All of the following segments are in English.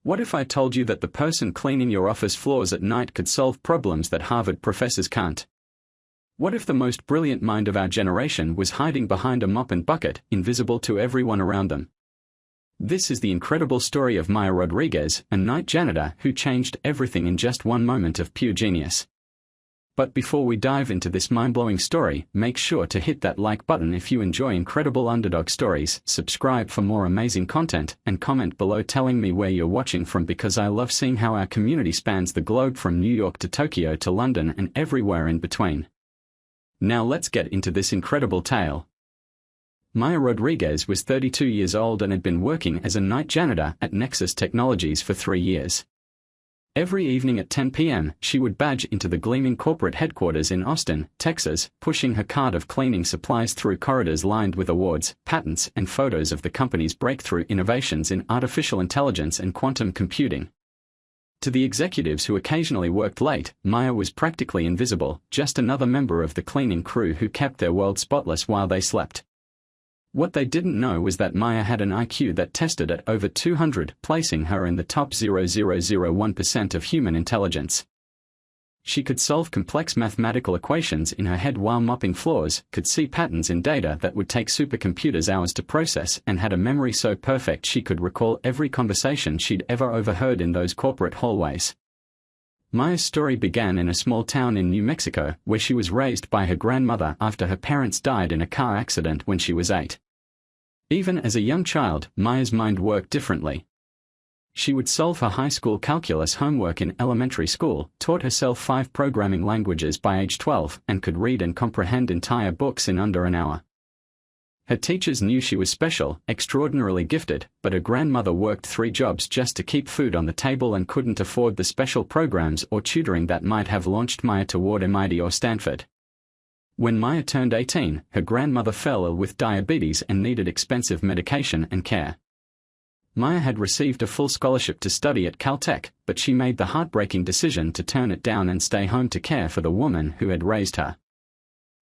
What if I told you that the person cleaning your office floors at night could solve problems that Harvard professors can't? What if the most brilliant mind of our generation was hiding behind a mop and bucket, invisible to everyone around them? This is the incredible story of Maya Rodriguez, a night janitor who changed everything in just one moment of pure genius. But before we dive into this mind-blowing story, make sure to hit that like button if you enjoy incredible underdog stories, subscribe for more amazing content, and comment below telling me where you're watching from, because I love seeing how our community spans the globe from New York to Tokyo to London and everywhere in between. Now let's get into this incredible tale. Maya Rodriguez was 32 years old and had been working as a night janitor at Nexus Technologies for 3 years. Every evening at 10 p.m., she would badge into the gleaming corporate headquarters in Austin, Texas, pushing her cart of cleaning supplies through corridors lined with awards, patents, and photos of the company's breakthrough innovations in artificial intelligence and quantum computing. To the executives who occasionally worked late, Maya was practically invisible, just another member of the cleaning crew who kept their world spotless while they slept. What they didn't know was that Maya had an IQ that tested at over 200, placing her in the top 0.0001% of human intelligence. She could solve complex mathematical equations in her head while mopping floors, could see patterns in data that would take supercomputers hours to process, and had a memory so perfect she could recall every conversation she'd ever overheard in those corporate hallways. Maya's story began in a small town in New Mexico, where she was raised by her grandmother after her parents died in a car accident when she was 8. Even as a young child, Maya's mind worked differently. She would solve her high school calculus homework in elementary school, taught herself 5 programming languages by age 12, and could read and comprehend entire books in under an hour. Her teachers knew she was special, extraordinarily gifted, but her grandmother worked 3 jobs just to keep food on the table and couldn't afford the special programs or tutoring that might have launched Maya toward MIT or Stanford. When Maya turned 18, her grandmother fell ill with diabetes and needed expensive medication and care. Maya had received a full scholarship to study at Caltech, but she made the heartbreaking decision to turn it down and stay home to care for the woman who had raised her.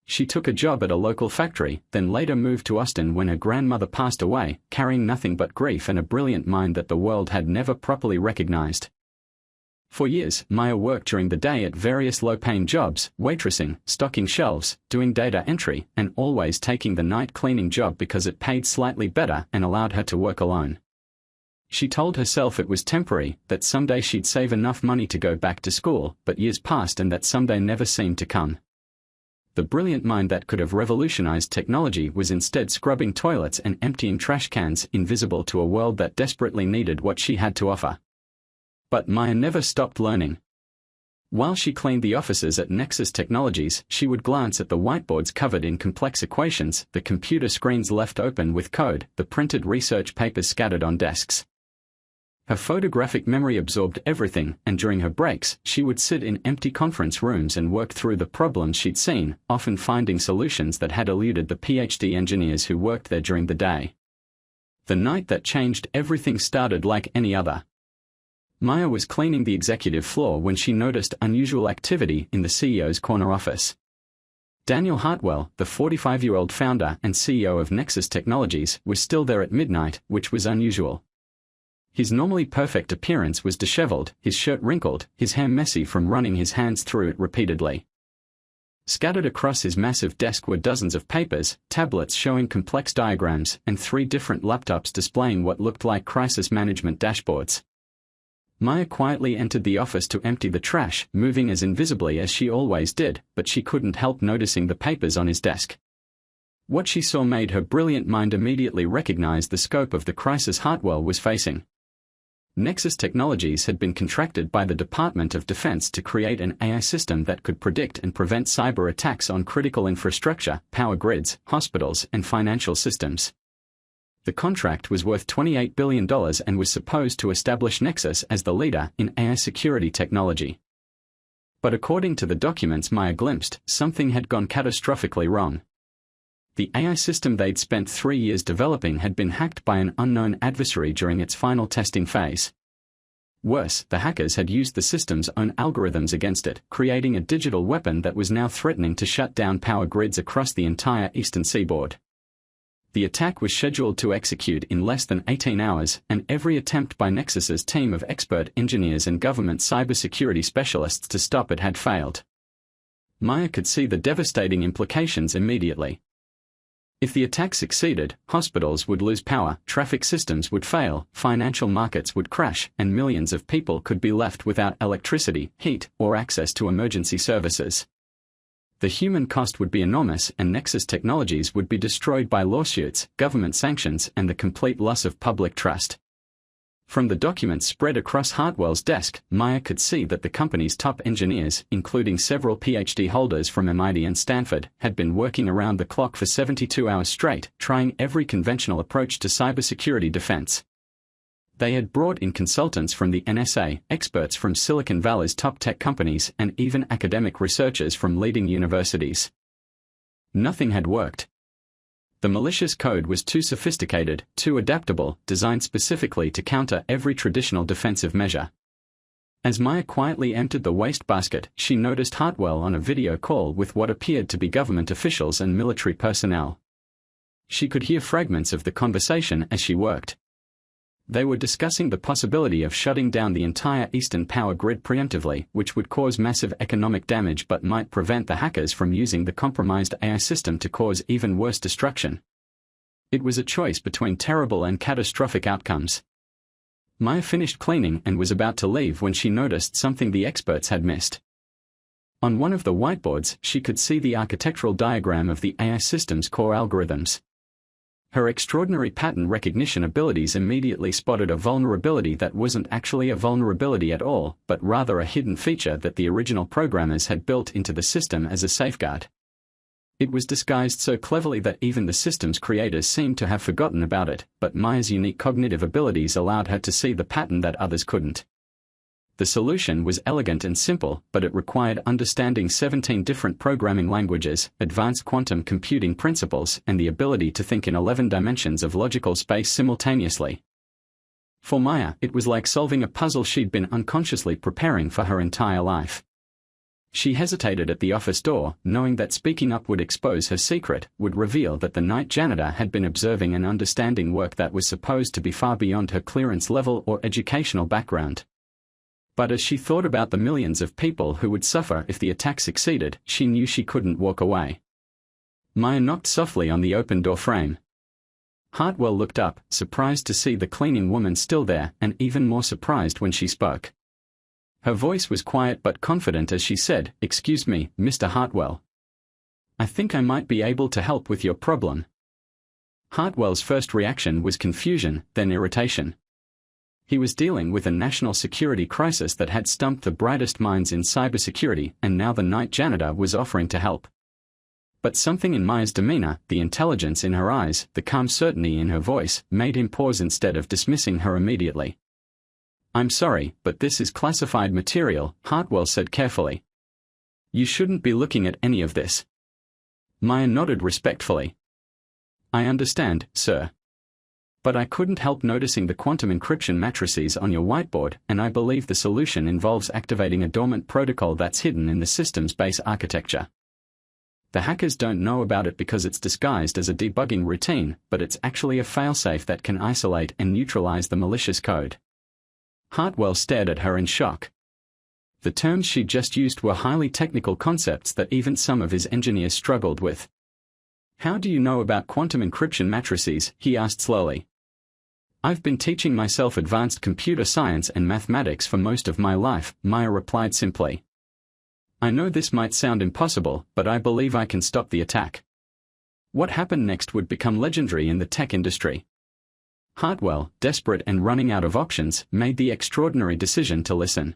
She took a job at a local factory, then later moved to Austin when her grandmother passed away, carrying nothing but grief and a brilliant mind that the world had never properly recognized. For years, Maya worked during the day at various low-paying jobs, waitressing, stocking shelves, doing data entry, and always taking the night cleaning job because it paid slightly better and allowed her to work alone. She told herself it was temporary, that someday she'd save enough money to go back to school, but years passed and that someday never seemed to come. The brilliant mind that could have revolutionized technology was instead scrubbing toilets and emptying trash cans, invisible to a world that desperately needed what she had to offer. But Maya never stopped learning. While she cleaned the offices at Nexus Technologies, she would glance at the whiteboards covered in complex equations, the computer screens left open with code, the printed research papers scattered on desks. Her photographic memory absorbed everything, and during her breaks, she would sit in empty conference rooms and work through the problems she'd seen, often finding solutions that had eluded the PhD engineers who worked there during the day. The night that changed everything started like any other. Maya was cleaning the executive floor when she noticed unusual activity in the CEO's corner office. Daniel Hartwell, the 45-year-old founder and CEO of Nexus Technologies, was still there at midnight, which was unusual. His normally perfect appearance was disheveled, his shirt wrinkled, his hair messy from running his hands through it repeatedly. Scattered across his massive desk were dozens of papers, tablets showing complex diagrams, and 3 different laptops displaying what looked like crisis management dashboards. Maya quietly entered the office to empty the trash, moving as invisibly as she always did, but she couldn't help noticing the papers on his desk. What she saw made her brilliant mind immediately recognize the scope of the crisis Hartwell was facing. Nexus Technologies had been contracted by the Department of Defense to create an AI system that could predict and prevent cyber attacks on critical infrastructure, power grids, hospitals, and financial systems. The contract was worth $28 billion and was supposed to establish Nexus as the leader in AI security technology. But according to the documents Maya glimpsed, something had gone catastrophically wrong. The AI system they'd spent 3 years developing had been hacked by an unknown adversary during its final testing phase. Worse, the hackers had used the system's own algorithms against it, creating a digital weapon that was now threatening to shut down power grids across the entire eastern seaboard. The attack was scheduled to execute in less than 18 hours, and every attempt by Nexus's team of expert engineers and government cybersecurity specialists to stop it had failed. Maya could see the devastating implications immediately. If the attack succeeded, hospitals would lose power, traffic systems would fail, financial markets would crash, and millions of people could be left without electricity, heat, or access to emergency services. The human cost would be enormous, and Nexus technologies would be destroyed by lawsuits, government sanctions, and the complete loss of public trust. From the documents spread across Hartwell's desk, Maya could see that the company's top engineers, including several PhD holders from MIT and Stanford, had been working around the clock for 72 hours straight, trying every conventional approach to cybersecurity defense. They had brought in consultants from the NSA, experts from Silicon Valley's top tech companies, and even academic researchers from leading universities. Nothing had worked. The malicious code was too sophisticated, too adaptable, designed specifically to counter every traditional defensive measure. As Maya quietly emptied the wastebasket, she noticed Hartwell on a video call with what appeared to be government officials and military personnel. She could hear fragments of the conversation as she worked. They were discussing the possibility of shutting down the entire eastern power grid preemptively, which would cause massive economic damage but might prevent the hackers from using the compromised AI system to cause even worse destruction. It was a choice between terrible and catastrophic outcomes. Maya finished cleaning and was about to leave when she noticed something the experts had missed. On one of the whiteboards, she could see the architectural diagram of the AI system's core algorithms. Her extraordinary pattern recognition abilities immediately spotted a vulnerability that wasn't actually a vulnerability at all, but rather a hidden feature that the original programmers had built into the system as a safeguard. It was disguised so cleverly that even the system's creators seemed to have forgotten about it, but Maya's unique cognitive abilities allowed her to see the pattern that others couldn't. The solution was elegant and simple, but it required understanding 17 different programming languages, advanced quantum computing principles, and the ability to think in 11 dimensions of logical space simultaneously. For Maya, it was like solving a puzzle she'd been unconsciously preparing for her entire life. She hesitated at the office door, knowing that speaking up would expose her secret, would reveal that the night janitor had been observing and understanding work that was supposed to be far beyond her clearance level or educational background. But as she thought about the millions of people who would suffer if the attack succeeded, she knew she couldn't walk away. Maya knocked softly on the open door frame. Hartwell looked up, surprised to see the cleaning woman still there, and even more surprised when she spoke. Her voice was quiet but confident as she said, "Excuse me, Mr. Hartwell. I think I might be able to help with your problem." Hartwell's first reaction was confusion, then irritation. He was dealing with a national security crisis that had stumped the brightest minds in cybersecurity, and now the night janitor was offering to help. But something in Maya's demeanor, the intelligence in her eyes, the calm certainty in her voice, made him pause instead of dismissing her immediately. "I'm sorry, but this is classified material," Hartwell said carefully. "You shouldn't be looking at any of this." Maya nodded respectfully. "I understand, sir. But I couldn't help noticing the quantum encryption matrices on your whiteboard, and I believe the solution involves activating a dormant protocol that's hidden in the system's base architecture. The hackers don't know about it because it's disguised as a debugging routine, but it's actually a failsafe that can isolate and neutralize the malicious code." Hartwell stared at her in shock. The terms she just used were highly technical concepts that even some of his engineers struggled with. "How do you know about quantum encryption matrices?" he asked slowly. "I've been teaching myself advanced computer science and mathematics for most of my life," Maya replied simply. "I know this might sound impossible, but I believe I can stop the attack." What happened next would become legendary in the tech industry. Hartwell, desperate and running out of options, made the extraordinary decision to listen.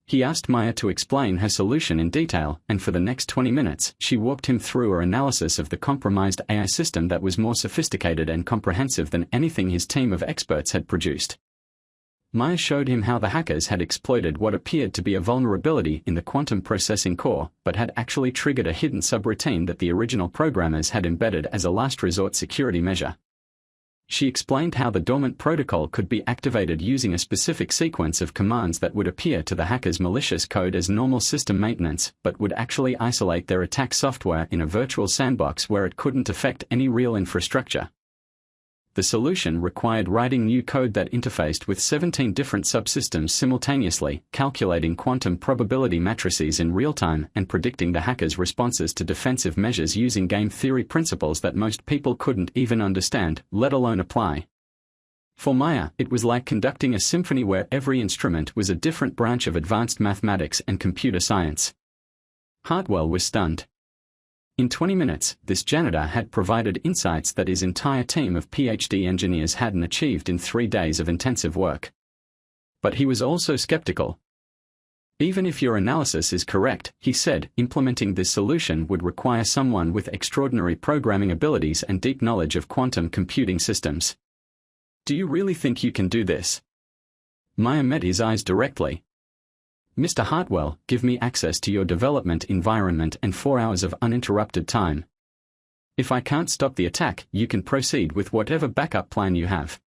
He asked Maya to explain her solution in detail, and for the next 20 minutes, she walked him through her analysis of the compromised AI system that was more sophisticated and comprehensive than anything his team of experts had produced. Maya showed him how the hackers had exploited what appeared to be a vulnerability in the quantum processing core, but had actually triggered a hidden subroutine that the original programmers had embedded as a last resort security measure. She explained how the dormant protocol could be activated using a specific sequence of commands that would appear to the hacker's malicious code as normal system maintenance, but would actually isolate their attack software in a virtual sandbox where it couldn't affect any real infrastructure. The solution required writing new code that interfaced with 17 different subsystems simultaneously, calculating quantum probability matrices in real time, and predicting the hacker's responses to defensive measures using game theory principles that most people couldn't even understand, let alone apply. For Maya, it was like conducting a symphony where every instrument was a different branch of advanced mathematics and computer science. Hartwell was stunned. In 20 minutes, this janitor had provided insights that his entire team of PhD engineers hadn't achieved in 3 days of intensive work. But he was also skeptical. Even if your analysis is correct, he said, implementing this solution would require someone with extraordinary programming abilities and deep knowledge of quantum computing systems. Do you really think you can do this? Maya met his eyes directly. Mr. Hartwell, give me access to your development environment and 4 hours of uninterrupted time. If I can't stop the attack, you can proceed with whatever backup plan you have.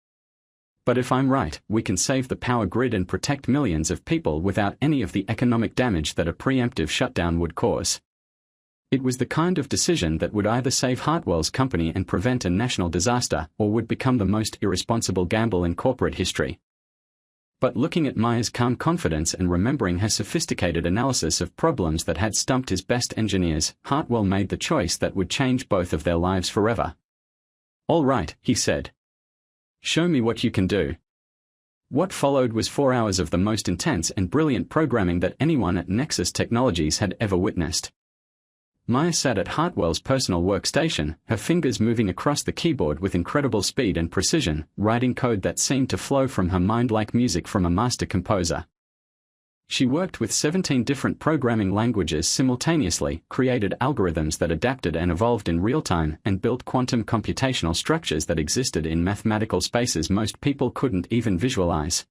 But if I'm right, we can save the power grid and protect millions of people without any of the economic damage that a preemptive shutdown would cause. It was the kind of decision that would either save Hartwell's company and prevent a national disaster, or would become the most irresponsible gamble in corporate history. But looking at Maya's calm confidence and remembering her sophisticated analysis of problems that had stumped his best engineers, Hartwell made the choice that would change both of their lives forever. All right, he said. Show me what you can do. What followed was 4 hours of the most intense and brilliant programming that anyone at Nexus Technologies had ever witnessed. Maya sat at Hartwell's personal workstation, her fingers moving across the keyboard with incredible speed and precision, writing code that seemed to flow from her mind like music from a master composer. She worked with 17 different programming languages simultaneously, created algorithms that adapted and evolved in real time, and built quantum computational structures that existed in mathematical spaces most people couldn't even visualize.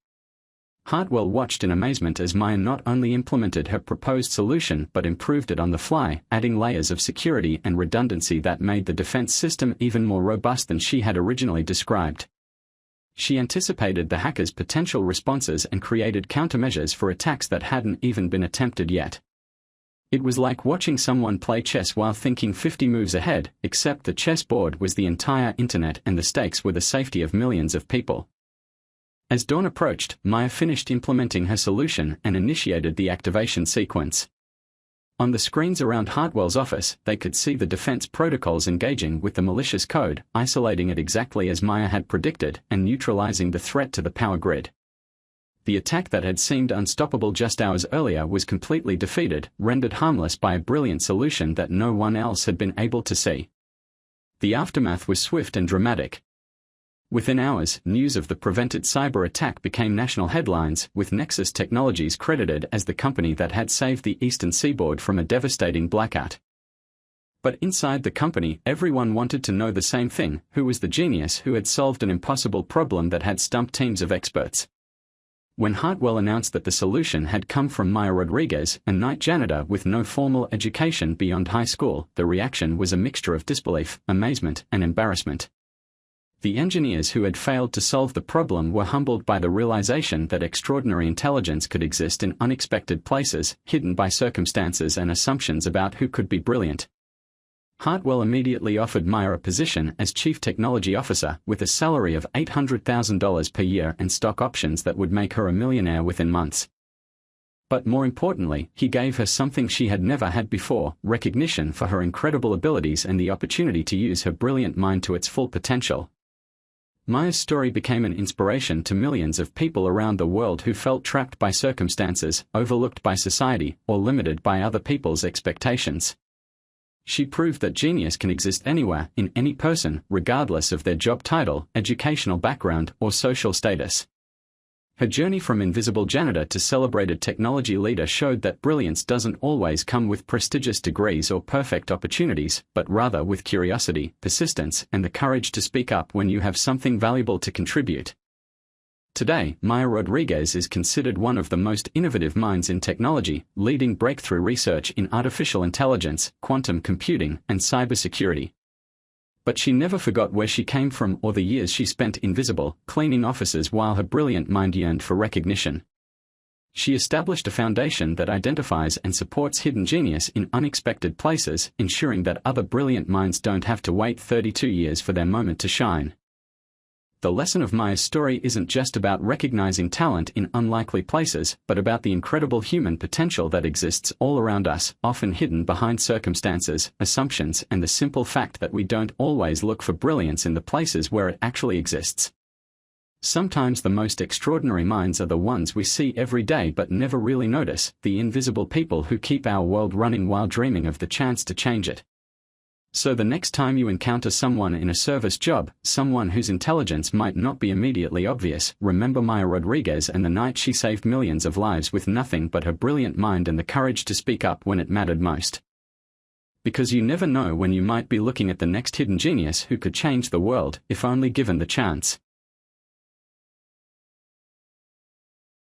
Hartwell watched in amazement as Maya not only implemented her proposed solution but improved it on the fly, adding layers of security and redundancy that made the defense system even more robust than she had originally described. She anticipated the hacker's potential responses and created countermeasures for attacks that hadn't even been attempted yet. It was like watching someone play chess while thinking 50 moves ahead, except the chessboard was the entire internet and the stakes were the safety of millions of people. As dawn approached, Maya finished implementing her solution and initiated the activation sequence. On the screens around Hartwell's office, they could see the defense protocols engaging with the malicious code, isolating it exactly as Maya had predicted, and neutralizing the threat to the power grid. The attack that had seemed unstoppable just hours earlier was completely defeated, rendered harmless by a brilliant solution that no one else had been able to see. The aftermath was swift and dramatic. Within hours, news of the prevented cyber attack became national headlines, with Nexus Technologies credited as the company that had saved the Eastern Seaboard from a devastating blackout. But inside the company, everyone wanted to know the same thing: who was the genius who had solved an impossible problem that had stumped teams of experts? When Hartwell announced that the solution had come from Maya Rodriguez, a night janitor with no formal education beyond high school, the reaction was a mixture of disbelief, amazement, and embarrassment. The engineers who had failed to solve the problem were humbled by the realization that extraordinary intelligence could exist in unexpected places, hidden by circumstances and assumptions about who could be brilliant. Hartwell immediately offered Maya a position as Chief Technology Officer, with a salary of $800,000 per year and stock options that would make her a millionaire within months. But more importantly, he gave her something she had never had before: recognition for her incredible abilities and the opportunity to use her brilliant mind to its full potential. Maya's story became an inspiration to millions of people around the world who felt trapped by circumstances, overlooked by society, or limited by other people's expectations. She proved that genius can exist anywhere, in any person, regardless of their job title, educational background, or social status. Her journey from invisible janitor to celebrated technology leader showed that brilliance doesn't always come with prestigious degrees or perfect opportunities, but rather with curiosity, persistence, and the courage to speak up when you have something valuable to contribute. Today, Maya Rodriguez is considered one of the most innovative minds in technology, leading breakthrough research in artificial intelligence, quantum computing, and cybersecurity. But she never forgot where she came from or the years she spent invisible, cleaning offices while her brilliant mind yearned for recognition. She established a foundation that identifies and supports hidden genius in unexpected places, ensuring that other brilliant minds don't have to wait 32 years for their moment to shine. The lesson of Maya's story isn't just about recognizing talent in unlikely places, but about the incredible human potential that exists all around us, often hidden behind circumstances, assumptions, and the simple fact that we don't always look for brilliance in the places where it actually exists. Sometimes the most extraordinary minds are the ones we see every day but never really notice, the invisible people who keep our world running while dreaming of the chance to change it. So the next time you encounter someone in a service job, someone whose intelligence might not be immediately obvious, remember Maya Rodriguez and the night she saved millions of lives with nothing but her brilliant mind and the courage to speak up when it mattered most. Because you never know when you might be looking at the next hidden genius who could change the world, if only given the chance.